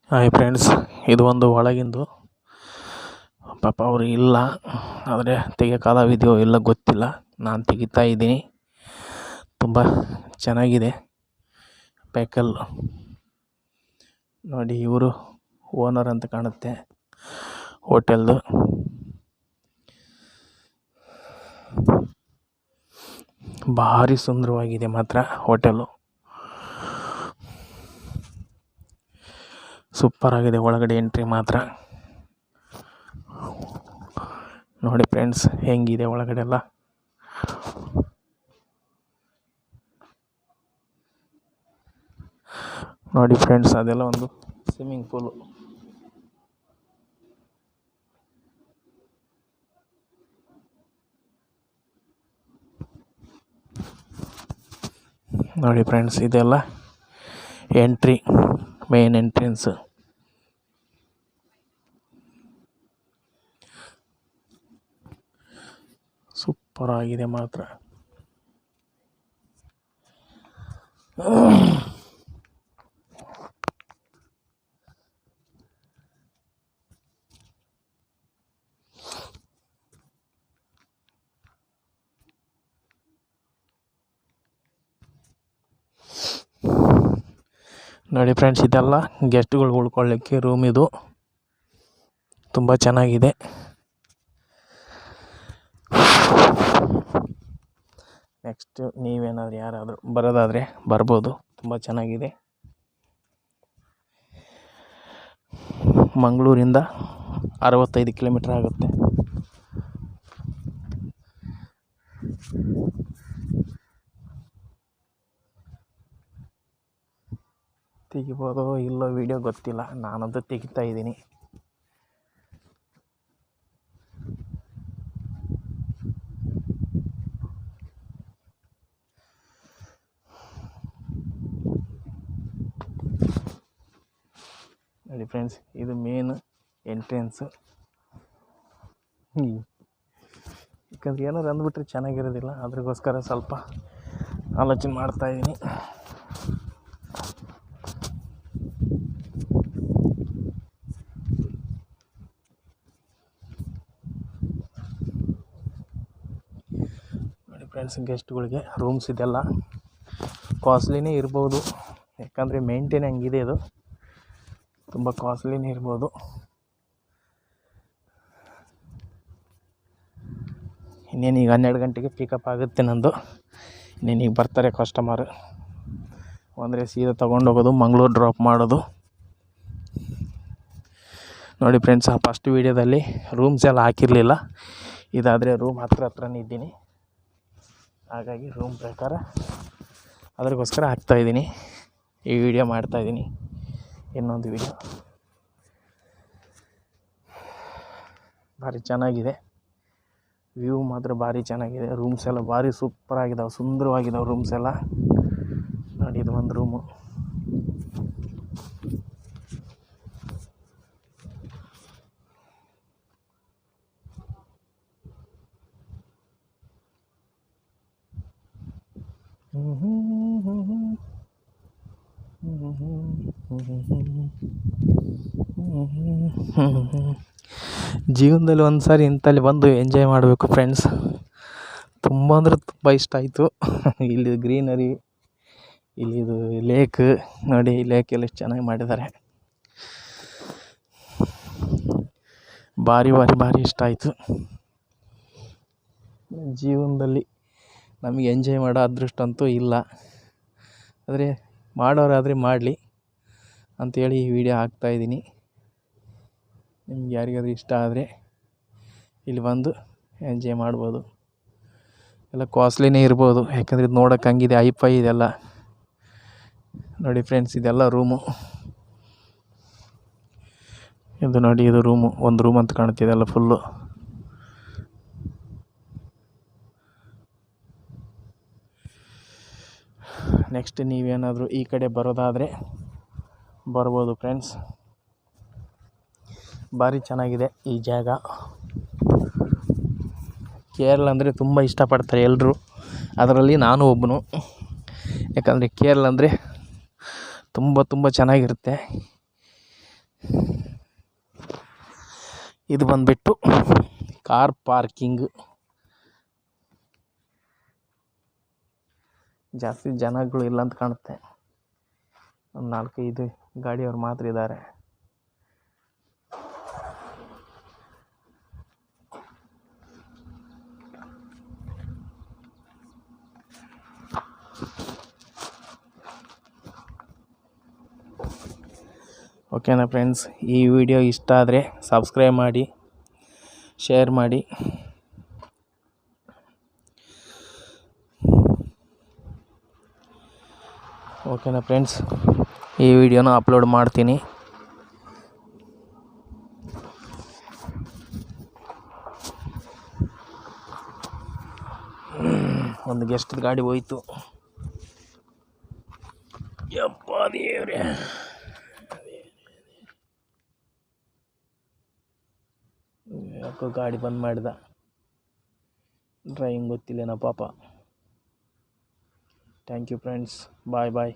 Hi friends, ಇದು ಒಂದು ಒಳಗಿಂದು. ಪಾಪ ಅವರು ಇಲ್ಲ, ಆದರೆ ತೆಗಿಯೋಕ್ಕಾಗವಿದೆಯೋ ಇಲ್ಲ ಗೊತ್ತಿಲ್ಲ. ನಾನು ತೆಗಿತಾ ಇದ್ದೀನಿ. ತುಂಬ ಚೆನ್ನಾಗಿದೆ ವೆಹಿಕಲ್. ನೋಡಿ, ಇವರು ಓನರ್ ಅಂತ ಕಾಣುತ್ತೆ ಹೋಟೆಲ್ದು. ಭಾರಿ ಸುಂದರವಾಗಿದೆ ಮಾತ್ರ ಹೋಟೆಲು. ಸೂಪರ್ ಆಗಿದೆ ಒಳಗಡೆ ಎಂಟ್ರಿ ಮಾತ್ರ. ನೋಡಿ ಫ್ರೆಂಡ್ಸ್, ಹೆಂಗಿದೆ ಒಳಗಡೆ ಎಲ್ಲ. ನೋಡಿ ಫ್ರೆಂಡ್ಸ್, ಅದೆಲ್ಲ ಒಂದು ಸ್ವಿಮ್ಮಿಂಗ್ ಪೂಲು. ನೋಡಿ ಫ್ರೆಂಡ್ಸ್, ಇದೆಲ್ಲ ಎಂಟ್ರಿ, ಮೇನ್ ಎಂಟ್ರೆನ್ಸ್. ಸೂಪರ್ ಆಗಿದೆ ಮಾತ್ರ. ನೋಡಿ ಫ್ರೆಂಡ್ಸ್, ಇದೆಲ್ಲ ಗೆಸ್ಟ್ಗಳು ಉಳ್ಕೊಳ್ಳಿಕ್ಕೆ ರೂಮ್. ಇದು ತುಂಬ ಚೆನ್ನಾಗಿದೆ. ನೆಕ್ಸ್ಟ್ ನೀವೇನಾದರೂ ಯಾರಾದರೂ ಬರೋದಾದರೆ ಬರ್ಬೋದು. ತುಂಬ ಚೆನ್ನಾಗಿದೆ. ಮಂಗಳೂರಿಂದ 65 ಕಿಲೋಮೀಟ್ರ್ ಆಗುತ್ತೆ. ತೆಗಿಬೋದೋ ಇಲ್ಲೋ ವಿಡಿಯೋ ಗೊತ್ತಿಲ್ಲ, ನಾನಂತೂ ತೆಗಿತಾ ಇದ್ದೀನಿ. ನೋಡಿ ಫ್ರೆಂಡ್ಸ್, ಇದು ಮೇನ್ ಎಂಟ್ರೆನ್ಸು. ಯಾಕಂದ್ರೆ ಏನಾದ್ರು ಅಂದ್ಬಿಟ್ರೆ ಚೆನ್ನಾಗಿರೋದಿಲ್ಲ, ಅದ್ರಗೋಸ್ಕರ ಸ್ವಲ್ಪ ಆಲೋಚನೆ ಮಾಡ್ತಾಯಿದ್ದೀನಿ. ನೋಡಿ ಫ್ರೆಂಡ್ಸ್, ಗೆಸ್ಟ್ಗಳಿಗೆ ರೂಮ್ಸ್ ಇದೆಲ್ಲ ಕಾಸ್ಟ್ಲಿನೇ ಇರ್ಬೋದು. ಯಾಕಂದರೆ ಮೇಂಟೈನ್ ಹಂಗಿದೆ, ಇದು ತುಂಬ ಕಾಸ್ಟ್ಲಿನೇ ಇರ್ಬೋದು. ಇನ್ನೇನೀಗ 12 ಗಂಟೆಗೆ ಪಿಕಪ್ ಆಗುತ್ತೆ ನಂದು. ಇನ್ನೇನೀಗ ಬರ್ತಾರೆ ಕಸ್ಟಮರ್. ಅಂದರೆ ಸೀದಾ ತೊಗೊಂಡೋಗೋದು, ಮಂಗಳೂರು ಡ್ರಾಪ್ ಮಾಡೋದು. ನೋಡಿ ಫ್ರೆಂಡ್ಸ್, ಆ ಫಸ್ಟ್ ವೀಡಿಯೋದಲ್ಲಿ ರೂಮ್ಸ್ ಎಲ್ಲ ಹಾಕಿರಲಿಲ್ಲ. ಇದಾದರೆ ರೂಮ್ ಹತ್ರನೇ ಇದ್ದೀನಿ, ಹಾಗಾಗಿ ರೂಮ್ ಪ್ರಕಾರ ಅದಕ್ಕೋಸ್ಕರ ಹಾಕ್ತಾಯಿದ್ದೀನಿ. ಈ ವಿಡಿಯೋ ಮಾಡ್ತಾಯಿದ್ದೀನಿ, ಇನ್ನೊಂದು ವಿಡಿಯೋ. ಭಾರಿ ಚೆನ್ನಾಗಿದೆ, ವ್ಯೂ ಮಾತ್ರ ಭಾರಿ ಚೆನ್ನಾಗಿದೆ. ರೂಮ್ಸ್ ಎಲ್ಲ ಭಾರಿ ಸೂಪರಾಗಿದ್ದಾವೆ, ಸುಂದರವಾಗಿದ್ದಾವೆ ರೂಮ್ಸ್ ಎಲ್ಲ. ನೋಡಿ, ಇದು ಒಂದು ರೂಮು. ಜೀವನದಲ್ಲಿ ಒಂದು ಸಾರಿ ಇಂಥಲ್ಲಿ ಬಂದು ಎಂಜಾಯ್ ಮಾಡಬೇಕು ಫ್ರೆಂಡ್ಸ್. ತುಂಬ ಅಂದರೆ ತುಂಬ ಇಷ್ಟ ಆಯಿತು. ಇಲ್ಲಿ ಗ್ರೀನರಿ, ಇಲ್ಲಿದು ಲೇಕ್. ನೋಡಿ, ಲೇಕ್ ಎಲ್ಲ ಎಷ್ಟು ಚೆನ್ನಾಗಿ ಮಾಡಿದ್ದಾರೆ. ಭಾರಿ ಭಾರಿ ಭಾರಿ ಇಷ್ಟ ಆಯಿತು. ಜೀವನದಲ್ಲಿ ನಮಗೆ ಎಂಜಾಯ್ ಮಾಡೋ ಅದೃಷ್ಟ ಅಂತೂ ಇಲ್ಲ, ಆದರೆ ಮಾಡೋರಾದರೆ ಮಾಡಲಿ ಅಂಥೇಳಿ ಈ ವಿಡಿಯೋ ಹಾಕ್ತಾಯಿದ್ದೀನಿ. ನಿಮ್ಗೆ ಯಾರಿಗಾದ್ರೂ ಇಷ್ಟ ಆದರೆ ಇಲ್ಲಿ ಬಂದು ಎಂಜಾಯ್ ಮಾಡ್ಬೋದು. ಎಲ್ಲ ಕಾಸ್ಟ್ಲಿನೇ ಇರ್ಬೋದು, ಯಾಕಂದರೆ ಇದು ನೋಡೋಕೆ ಹಂಗಿದೆ, ಹೈಫೈ ಇದೆಲ್ಲ. ನೋಡಿ ಫ್ರೆಂಡ್ಸ್, ಇದೆಲ್ಲ ರೂಮು. ಇದು ನೋಡಿ, ಇದು ರೂಮು, ಒಂದು ರೂಮ್ ಅಂತ ಕಾಣುತ್ತಿದೆಲ್ಲ ಫುಲ್ಲು. ನೆಕ್ಸ್ಟ್ ನೀವೇನಾದರೂ ಈ ಕಡೆ ಬರೋದಾದರೆ ಬರ್ಬೋದು ಫ್ರೆಂಡ್ಸ್. ಭಾರಿ ಚೆನ್ನಾಗಿದೆ ಈ ಜಾಗ. ಕೇರಳ ಅಂದರೆ ತುಂಬ ಇಷ್ಟಪಡ್ತಾರೆ ಎಲ್ಲರೂ, ಅದರಲ್ಲಿ ನಾನು ಒಬ್ಬನು. ಯಾಕಂದರೆ ಕೇರಳ ಅಂದರೆ ತುಂಬ ತುಂಬ ಚೆನ್ನಾಗಿರುತ್ತೆ. ಇದು ಬಂದುಬಿಟ್ಟು ಕಾರ್ ಪಾರ್ಕಿಂಗ್. ಜಾಸ್ತಿ ಜನಗಳು ಇಲ್ಲ ಅಂತ ಕಾಣುತ್ತೆ. ಒಂದು 4-5 ಗಾಡಿಯವ್ರು ಮಾತ್ರ ಇದ್ದಾರೆ. ಓಕೆನಾ ಫ್ರೆಂಡ್ಸ್, ಈ ವಿಡಿಯೋ ಇಷ್ಟ ಆದರೆ ಸಬ್ಸ್ಕ್ರೈಬ್ ಮಾಡಿ, ಶೇರ್ ಮಾಡಿ. ಓಕೆನಾ ಫ್ರೆಂಡ್ಸ್, ಈ ವಿಡಿಯೋನ ಅಪ್ಲೋಡ್ ಮಾಡ್ತೀನಿ. ಒಂದು ಗೆಸ್ಟ್ ಗಾಡಿ ಹೋಯ್ತು. ಯಪ್ಪ ದೇವ್ರೆ, ಯಾಕೋ ಗಾಡಿ ಬಂದ್ ಮಾಡಿದ. ಡ್ರೈವಿಂಗ್ ಗೊತ್ತಿಲ್ಲೇನೋ ಪಾಪ. Thank you friends, bye bye.